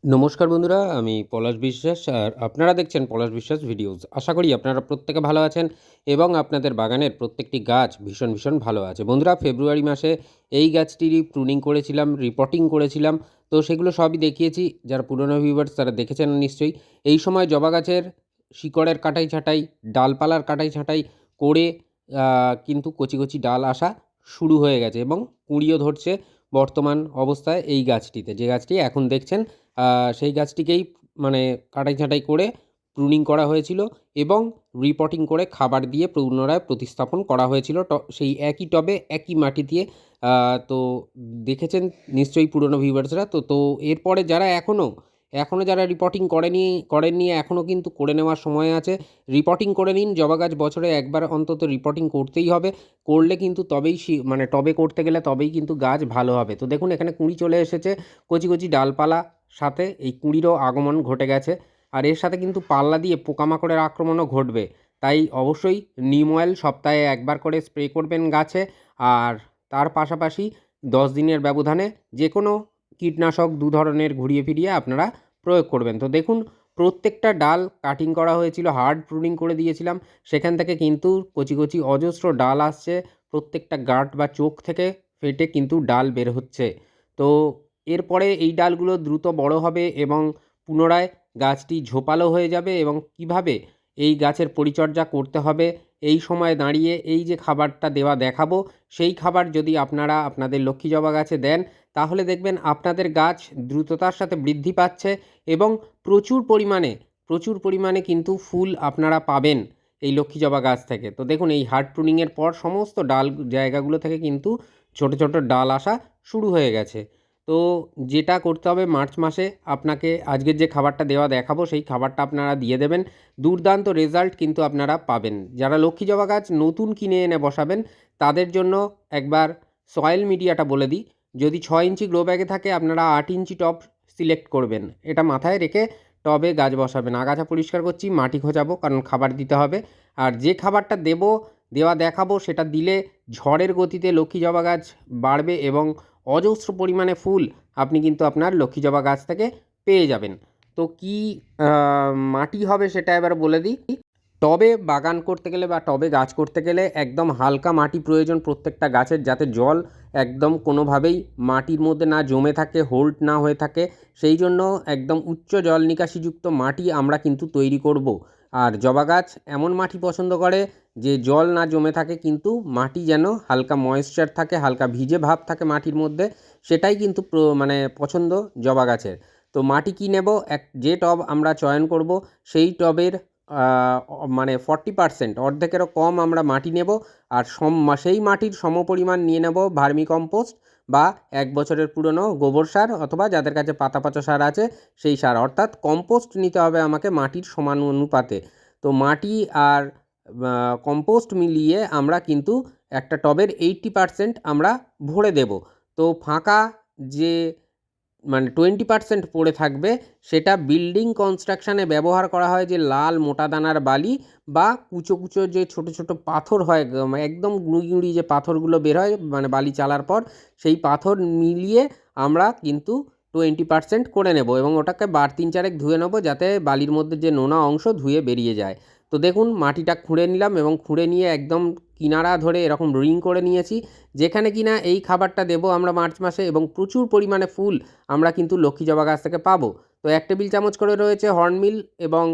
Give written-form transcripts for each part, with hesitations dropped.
নমস্কার বন্ধুরা, আমি পলাশ বিশ্বাস আর আপনারা দেখছেন পলাশ বিশ্বাস ভিডিওস। আশা করি আপনারা প্রত্যেকে ভালো আছেন এবং আপনাদের বাগানের প্রত্যেকটি গাছ ভীষণ ভালো আছে। বন্ধুরা, ফেব্রুয়ারি মাসে এই গাছটিরই প্রুনিং করেছিলাম, রিপোর্টিং করেছিলাম। তো সেগুলো সবই দেখিয়েছি। যারা পুরনো ভিউয়ার্স তারা দেখেছেন নিশ্চয়ই। এই সময় জবা গাছের শিকড়ের কাটাই-ছাঁটাই, ডালপালার কাটাই-ছাঁটাই করে কিন্তু কচি ডাল আসা শুরু হয়ে গেছে এবং কুঁড়িও ধরছে বর্তমান অবস্থায় এই গাছটিতে। যে গাছটি এখন দেখছেন সেই গাছটিকেই মানে কাটাই-ছাঁটাই করে প্রুনিং করা হয়েছিল এবং রিপোর্টিং করে খাবার দিয়ে পুনরায় প্রতিস্থাপন করা হয়েছিল সেই একই টবে একই মাটি দিয়ে। তো দেখেছেন নিশ্চয়ই পুরনো ভিউয়ার্সরা। তো এরপরে যারা এখনও যারা রিপোর্টিং করেননি এখনও কিন্তু করে নেওয়ার সময় আছে। রিপোর্টিং করে নিন। জবা গাছ বছরে একবার অন্তত রিপোর্টিং করতেই হবে। করলে কিন্তু তবেই মানে টবে করতে গেলে তবেই কিন্তু গাছ ভালো হবে। তো দেখুন এখানে কুঁড়ি চলে এসেছে, কচি ডালপালা, সাথে এই কুঁড়িরও আগমন ঘটে গেছে। আর এর সাথে কিন্তু পাল্লা দিয়ে পোকামাকড়ের আক্রমণও ঘটবে। তাই অবশ্যই নিম অয়েল সপ্তাহে একবার করে স্প্রে করবেন গাছে। আর তার পাশাপাশি 10 দিনের ব্যবধানে যে কোনো কীটনাশক 2 ধরনের ঘুরিয়ে ফিরিয়ে আপনারা প্রয়োগ করবেন। তো দেখুন প্রত্যেকটা ডাল কাটিং করা হয়েছিল, হার্ড প্রুনিং করে দিয়েছিলাম। সেখান থেকে কিন্তু কচি অজস্র ডাল আসছে। প্রত্যেকটা গাঁট বা চোখ থেকে ফেটে কিন্তু ডাল বের হচ্ছে। তো এরপরে এই ডালগুলো দ্রুত বড় হবে এবং পুনরায় গাছটি ঝোপালো হয়ে যাবে। এবং কিভাবে এই গাছের পরিচর্যা করতে হবে এই সময় দাঁড়িয়ে এই যে খাবারটা দেওয়া দেখাবো, সেই খাবার যদি আপনারা আপনাদের লক্ষ্মী জবা গাছে দেন তাহলে দেখবেন আপনাদের গাছ দ্রুততার সাথে বৃদ্ধি পাচ্ছে এবং প্রচুর পরিমাণে কিন্তু ফুল আপনারা পাবেন এই লক্ষ্মী জবা গাছ থেকে। তো দেখুন এই হার্ড প্রুনিংয়ের পর সমস্ত ডাল জায়গাগুলো থেকে কিন্তু ছোট ডাল আসা শুরু হয়ে গেছে। তো যেটা করতে হবে, মার্চ মাসে আপনাকে আজকের যে খাবারটা দেওয়া দেখাবো সেই খাবারটা আপনারা দিয়ে দেবেন। দুর্দান্ত রেজাল্ট কিন্তু আপনারা পাবেন। যারা লক্ষ্মী জবা গাছ নতুন কিনে এনে বসাবেন তাদের জন্য একবার সয়েল মিডিয়াটা বলে দিই। যদি 6 ইঞ্চি গ্রো ব্যাগে থাকে আপনারা 8 ইঞ্চি টব সিলেক্ট করবেন। এটা মাথায় রেখে টবে গাছ বসাবেন। আগাছা পরিষ্কার করছি, মাটি খোঁচাবো কারণ খাবার দিতে হবে। আর যে খাবারটা দেওয়া দেখাবো সেটা দিলে ঝড়ের গতিতে লক্ষ্মী জবা গাছ বাড়বে এবং অজস্র পরিমাণে ফুল আপনি কিন্তু আপনার লক্ষ্মী জবা গাছ থেকে পেয়ে যাবেন। তো কি মাটি হবে সেটা এবার বলে দিই। টবে বাগান করতে গেলে বা টবে গাছ করতে গেলে একদম হালকা মাটি প্রয়োজন প্রত্যেকটা গাছের, যাতে জল একদম কোনোভাবেই মাটির মধ্যে না জমে থাকে, হোল্ড না হয়ে থাকে। সেই জন্য একদম উচ্চ জল নিকাশিযুক্ত মাটি আমরা কিন্তু তৈরি করব। আর জবা গাছ এমন মাটি পছন্দ করে যে জল না জমে থাকে কিন্তু মাটি যেন হালকা ময়েশ্চার থাকে, হালকা ভিজে ভাব থাকে মাটির মধ্যে। সেটাই কিন্তু মানে পছন্দ জবা গাছের। তো মাটি কি নেব, যে টব আমরা চয়ন করব সেই টবের মানে 40% অর্ধেকেরও কম আমরা মাটি নেব। আর সেই মাটির সমপরিমাণ নিয়ে নেব ভার্মি কম্পোস্ট বা 1 বছরের পুরনো গোবর সার, অথবা যাদের কাছে পাতা পচা সার আছে সেই সার, অর্থাৎ কম্পোস্ট নিতে হবে আমাকে মাটির সমানুপাতে। তো মাটি আর কম্পোস্ট মিলিয়ে আমরা কিন্তু একটা টবের 80% আমরা ভরে দেব। তো ফাঁকা যে মানে 20% পড়ে থাকবে সেটা বিল্ডিং কনস্ট্রাকশানে ব্যবহার করা হয় যে লাল মোটা দানার বালি বা কুচো যে ছোট পাথর হয়, একদম গুঁড়ি যে পাথরগুলো বের হয় মানে বালি চালার পর, সেই পাথর মিলিয়ে আমরা কিন্তু 20% করে নেব এবং ওটাকে বার 3-4 ধুয়ে নেব যাতে বালির মধ্যে যে নোনা অংশ ধুয়ে বেরিয়ে যায়। তো দেখুন মাটিটা খুঁড়ে নিলাম এবং খুঁড়ে নিয়ে একদম কিনারা ধরে এরকম রিং করে নিয়েছি, যেখানে কিনা এই খাবারটা দেবো আমরা মার্চ মাসে এবং প্রচুর পরিমাণে ফুল আমরা কিন্তু লক্ষ্মী জবা গাছ থেকে পাবো। তো 1 টেবিল চামচ করে রয়েছে হর্নমিল এবং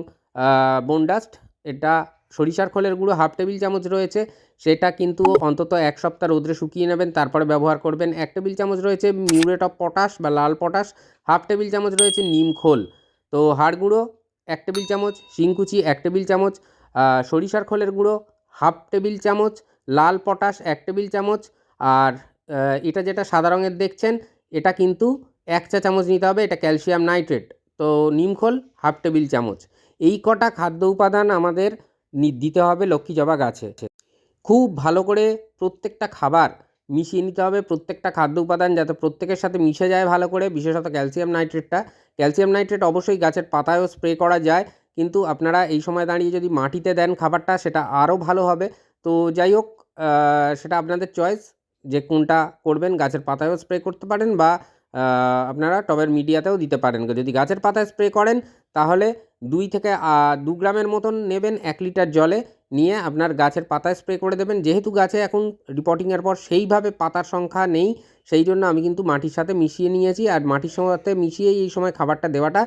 বোনডাস্ট। এটা সরিষার খোলের গুঁড়ো 1/2 টেবিল চামচ রয়েছে। সেটা কিন্তু অন্তত 1 সপ্তাহ রোদে শুকিয়ে নেবেন, তারপরে ব্যবহার করবেন। 1 টেবিল চামচ রয়েছে মিউরেট অফ পটাশ বা লাল পটাশ। 1/2 টেবিল চামচ রয়েছে নিম খোল। তো হাড় গুঁড়ো 1 টেবিল চামচ, শিংকুচি 1 টেবিল চামচ, সরিষার খোলের গুঁড়ো 1/2 টেবিল চামচ, লাল পটাশ 1 টেবিল চামচ। আর এটা যেটা সাদা রঙের দেখছেন এটা কিন্তু 1 চা চামচ নিতে হবে, এটা ক্যালসিয়াম নাইট্রেট। তো নিমখোল 1/2 টেবিল চামচ। এই কটা খাদ্য উপাদান আমাদের দিতে হবে লক্ষ্মী জবা গাছে। খুব ভালো করে প্রত্যেকটা খাবার মিশিয়ে নিতে হবে, প্রত্যেকটা খাদ্য উপাদান যাতে প্রত্যেকের সাথে মিশে যায় ভালো করে, বিশেষত ক্যালসিয়াম নাইট্রেটটা। ক্যালসিয়াম নাইট্রেট অবশ্যই গাছের পাতায়ও স্প্রে করা যায়, কিন্তু আপনারা এই সময় দাঁড়িয়ে যদি মাটিতে দেন খাবারটা সেটা আরও ভালো হবে। তো যাই হোক, সেটা আপনাদের চয়েস যে কোনটা করবেন, গাছের পাতায়ও স্প্রে করতে পারেন বা আপনারা টবের মিডিয়াতেও দিতে পারেন। যদি গাছের পাতায় স্প্রে করেন তাহলে 2 থেকে 2 গ্রামের মতন নেবেন 1 লিটার জলে, নিয়ে আপনার গাছের পাতায় স্প্রে করে দেবেন। যেহেতু গাছে এখন রিপোর্টিংয়ের পর সেইভাবে পাতার সংখ্যা নেই, সেই জন্য আমি কিন্তু মাটির সাথে মিশিয়ে নিয়েছি। আর মাটির সাথে মিশিয়েই এই সময় খাবারটা দেওয়াটা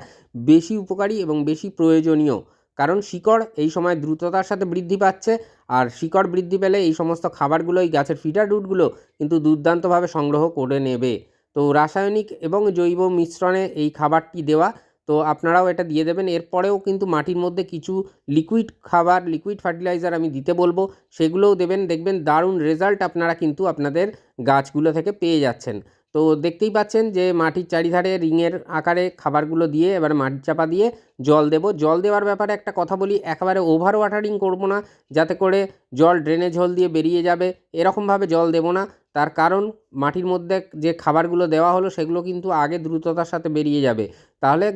বেশি উপকারী এবং বেশি প্রয়োজনীয়। কারণ শিকড় এই সময় দ্রুততার সাথে বৃদ্ধি পাচ্ছে, আর শিকড় বৃদ্ধি পেলে এই সমস্ত খাবারগুলো, এই গাছের ফিডার রুটগুলো কিন্তু দুর্দান্তভাবে সংগ্রহ করে নেবে। তো রাসায়নিক এবং জৈব মিশ্রণে এই খাবারটি দেওয়া, তো আপনারাও এটা দিয়ে দেবেন। এরপরেও কিন্তু মাটির মধ্যে কিছু লিকুইড খাবার, লিকুইড ফার্টিলাইজার আমি দিতে বলবো, সেগুলোও দেবেন। দেখবেন দারুণ রেজাল্ট আপনারা কিন্তু আপনাদের গাছগুলো থেকে পেয়ে যাচ্ছেন। তো দেখতেই পাচ্ছেন যে মাটির চারিধারে রিংয়ের আকারে খাবারগুলো দিয়ে এবার মাটি চাপা দিয়ে জল দেবো। জল দেওয়ার ব্যাপারে একটা কথা বলি, একেবারে ওভার ওয়াটারিং করবো না, যাতে করে জল ড্রেনেজ হোল দিয়ে বেরিয়ে যাবে এরকমভাবে জল দেবো না। তার কারণ মাটির মধ্যে যে খাবারগুলো দেওয়া হলো সেগুলো কিন্তু আগে দ্রুততার সাথে বেরিয়ে যাবে, তাহলে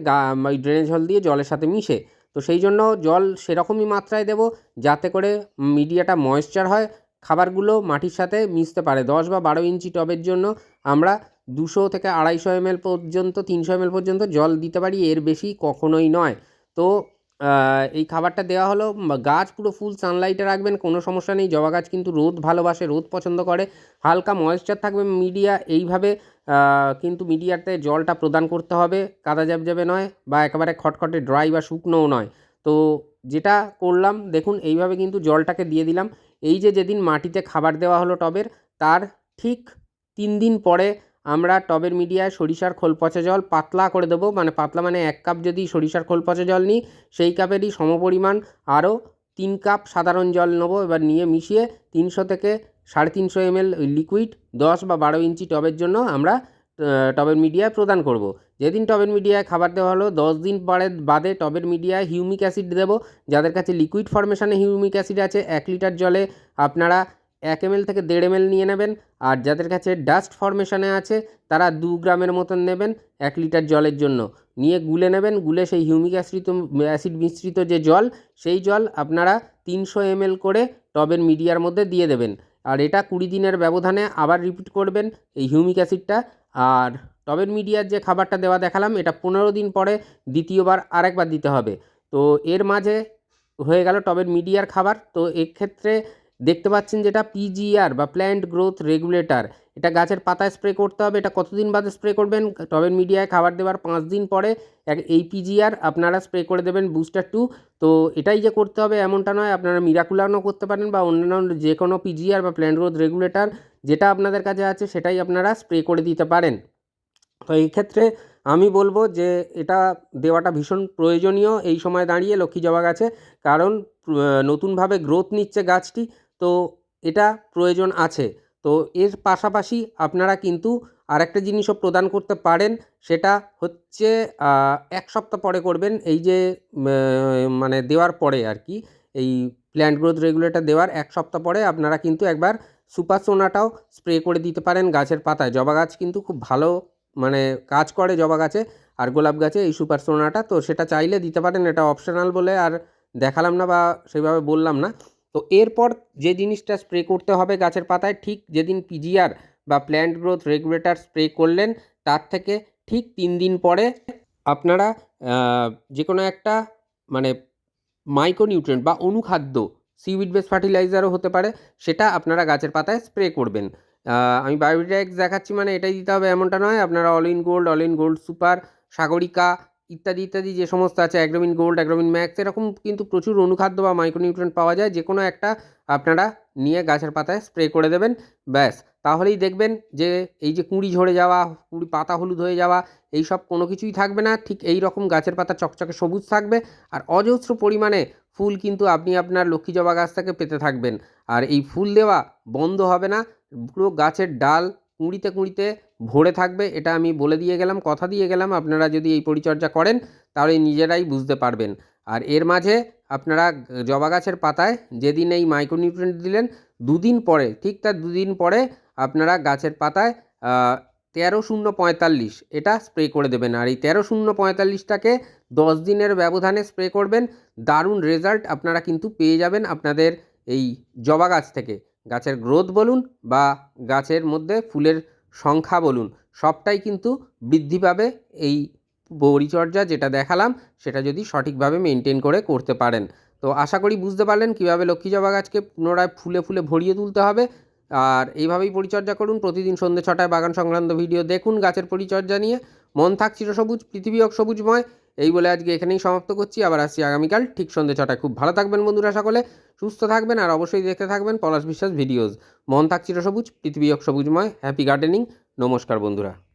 ওই ড্রেনেজ হোল দিয়ে জলের সাথে মিশে। তো সেই জন্য জল সেরকমই মাত্রায় দেবো যাতে করে মিডিয়াটা ময়েশ্চার হয়, খাবারগুলো মাটির সাথে মিশতে পারে। 10 বা 12 ইঞ্চি টবের জন্য আমরা 200 থেকে 250 ml পর্যন্ত, 300 ml পর্যন্ত জল দিতে পারি, এর বেশি কখনোই নয়। তো এই খাবারটা দেওয়া হলো, গাছ পুরো ফুল সানলাইটে রাখবেন, কোনো সমস্যা নেই। জবা গাছ কিন্তু রোদ ভালোবাসে, রোদ পছন্দ করে, হালকা ময়েশ্চার থাকবে মিডিয়া। এইভাবে কিন্তু মিডিয়াতে জলটা প্রদান করতে হবে, কাদা জ্যাবজ্যাবে নয় বা একেবারে খটখটে ড্রাই বা শুকনোও নয়। তো যেটা করলাম দেখুন, এইভাবে কিন্তু জলটাকে দিয়ে দিলাম। এই যে যেদিন মাটিতে খাবার দেওয়া হলো টবের, তার ঠিক 3 দিন পরে আমরা টবের মিডিয়ায় সরিষার খোল পচা জল পাতলা করে দেবো। মানে পাতলা মানে 1 কাপ যদি সরিষার খোল পচা জল নিই, সেই কাপেরই সমপরিমাণ আরও 3 কাপ সাধারণ জল নেবো। এবার নিয়ে মিশিয়ে 300 থেকে 350 ml লিকুইড 10 বা 12 ইঞ্চি টবের জন্য আমরা টবের মিডিয়ায় প্রদান করব। যেদিন টবের মিডিয়ায় খাবার দেওয়া হলো 10 দিন বাদে টবের মিডিয়ায় হিউমিক অ্যাসিড দেবো। যাদের কাছে লিকুইড ফরমেশনে হিউমিক অ্যাসিড আছে, 1 লিটার জলে আপনারা 1 ml থেকে 1.5 ml নিয়ে নেবেন। আর যাদের কাছে ডাস্ট ফরমেশনে আছে তারা 2 গ্রামের মতন নেবেন 1 লিটার জলের জন্য, নিয়ে গুলে নেবেন। গুলে সেই হিউমিক অ্যাসিড মিশ্রিত যে জল, সেই জল আপনারা 300 ml করে টবের মিডিয়ার মধ্যে দিয়ে দেবেন। আর এটা 20 দিনের ব্যবধানে আবার রিপিট করবেন এই হিউমিক অ্যাসিডটা। আর টবের মিডিয়ার যে খাবারটা দেওয়া দেখালাম, এটা 15 দিন পরে দ্বিতীয়বার আরেকবার দিতে হবে। তো এর মাঝে হয়ে গেল টবের মিডিয়ার খাবার। তো এক্ষেত্রে দেখতে পাচ্ছেন যেটা পিজিআর বা প্ল্যান্ট গ্রোথ রেগুলেটর, এটা গাছের পাতায় স্প্রে করতে হবে। এটা কতদিন বাদে স্প্রে করবেন? টবের মিডিয়ায় খাবার দেওয়ার 5 দিন পরে এই পিজিআর আপনারা স্প্রে করে দেবেন বুস্টার 2। তো এটাই যে করতে হবে এমনটা নয়, আপনারা মিরাকুলানও করতে পারেন বা অন্যান্য যে কোনো পিজিআর বা প্ল্যান্ট গ্রোথ রেগুলেটর যেটা আপনাদের কাছে আছে সেটাই আপনারা স্প্রে করে দিতে পারেন। তো এই ক্ষেত্রে আমি বলবো যে এটা দেওয়াটা ভীষণ প্রয়োজনীয় এই সময় দাঁড়িয়ে লক্ষ্মী জবা গাছে, কারণ নতুনভাবে গ্রোথ নিচ্ছে গাছটি, তো এটা প্রয়োজন আছে। তো এর পাশাপাশি আপনারা কিন্তু আরেকটা জিনিসও প্রদান করতে পারেন, সেটা হচ্ছে 1 সপ্তাহ পরে করবেন। এই যে মানে দেওয়ার পরে আর কি, এই প্ল্যান্ট গ্রোথ রেগুলেটর দেওয়ার 1 সপ্তাহ পরে আপনারা কিন্তু একবার সুপার সোনাটাও স্প্রে করে দিতে পারেন গাছের পাতায়। জবা গাছ কিন্তু খুব ভালো মানে কাজ করে জবা গাছে আর গোলাপ গাছে এই সুপার সোনাটা, তো সেটা চাইলে দিতে পারেন। এটা অপশনাল বলে আর দেখালাম না বা সেভাবে বললাম না। তো এরপর যে জিনিসটা স্প্রে করতে হবে গাছের পাতায়, ঠিক যেদিন পিজিআর বা প্ল্যান্ট গ্রোথ রেগুলেটর স্প্রে করলেন তার থেকে ঠিক 3 দিন পরে আপনারা যে কোনো একটা মানে মাইক্রোনিউট্রিয়েন্ট বা অনুখাদ্য, সিউইড বেস ফার্টিলাইজারও হতে পারে, সেটা আপনারা গাছের পাতায় স্প্রে করবেন। আমি বায়োভিটা-এক্স দেখাচ্ছি মানে এটাই দিতে হবে এমনটা নয়। আপনারা all in gold super, Sagarika ইত্যাদি ইত্যাদি যে সমস্ত আছে, অ্যাগ্রোমিন গোল্ড, অ্যাগ্রোমিন ম্যাক্স, এরকম কিন্তু প্রচুর অনুখাদ্য বা মাইক্রোনিউট্রিয়েন্ট পাওয়া যায়। যে কোনো একটা আপনারা নিয়ে গাছের পাতায় স্প্রে করে দেবেন, ব্যাস। তাহলেই দেখবেন যে এই যে কুঁড়ি ঝরে যাওয়া, কুঁড়ি পাতা হলুদ হয়ে যাওয়া, এই সব কোনো কিছুই থাকবে না। ঠিক এই রকম গাছের পাতা চকচকে সবুজ থাকবে, আর অজস্র পরিমাণে ফুল কিন্তু আপনি আপনার লক্ষ্মী জবা গাছ থেকে পেতে থাকবেন। আর এই ফুল দেওয়া বন্ধ হবে না, পুরো গাছের ডাল কুঁড়িতে কুঁড়িতে ভরে থাকবে। এটা আমি বলে দিয়ে গেলাম, কথা দিয়ে গেলাম। আপনারা যদি এই পরিচর্যা করেন তাহলে নিজেরাই বুঝতে পারবেন। আর এর মাঝে আপনারা জবা গাছের পাতায় যেদিন এই মাইক্রোনিউট্রিয়েন্ট দিলেন, 2 দিন পরে, ঠিক তার 2 দিন পরে আপনারা গাছের পাতায় 13-0-45 এটা স্প্রে করে দেবেন। আর এই 13-0-45টাকে 10 দিনের ব্যবধানে স্প্রে করবেন। দারুণ রেজাল্ট আপনারা কিন্তু পেয়ে যাবেন আপনাদের এই জবা গাছ থেকে। গাছের গ্রোথ বলুন বা গাছের মধ্যে ফুলের সংখ্যা বলুন, সবটাই কিন্তু বৃদ্ধি পাবে এই পরিচর্যা যেটা দেখালাম সেটা যদি সঠিকভাবে মেনটেন করে করতে পারেন। তো আশা করি বুঝতে পারলেন কীভাবে লক্ষ্মী জবা গাছকে পুনরায় ফুলে ফুলে ভরিয়ে তুলতে হবে। আর এইভাবেই পরিচর্যা করুন। প্রতিদিন সন্ধ্যে 6টায় বাগান সংক্রান্ত ভিডিও দেখুন গাছের পরিচর্যা নিয়ে। মন থাক চিরসবুজ, পৃথিবী হোক সবুজময়। এই বলে আজকে এখানেই সমাপ্ত করছি। আবার আসছি আগামীকাল ঠিক সন্ধ্যে 6টায়। খুব ভালো থাকবেন বন্ধুরা সকলে, সুস্থ থাকবেন আর অবশ্যই দেখতে থাকবেন পলাশ বিশ্বাস ভিডিওস। মন থাক চিরসবুজ, পৃথিবী হোক সবুজময়। Happy gardening. নমস্কার বন্ধুরা।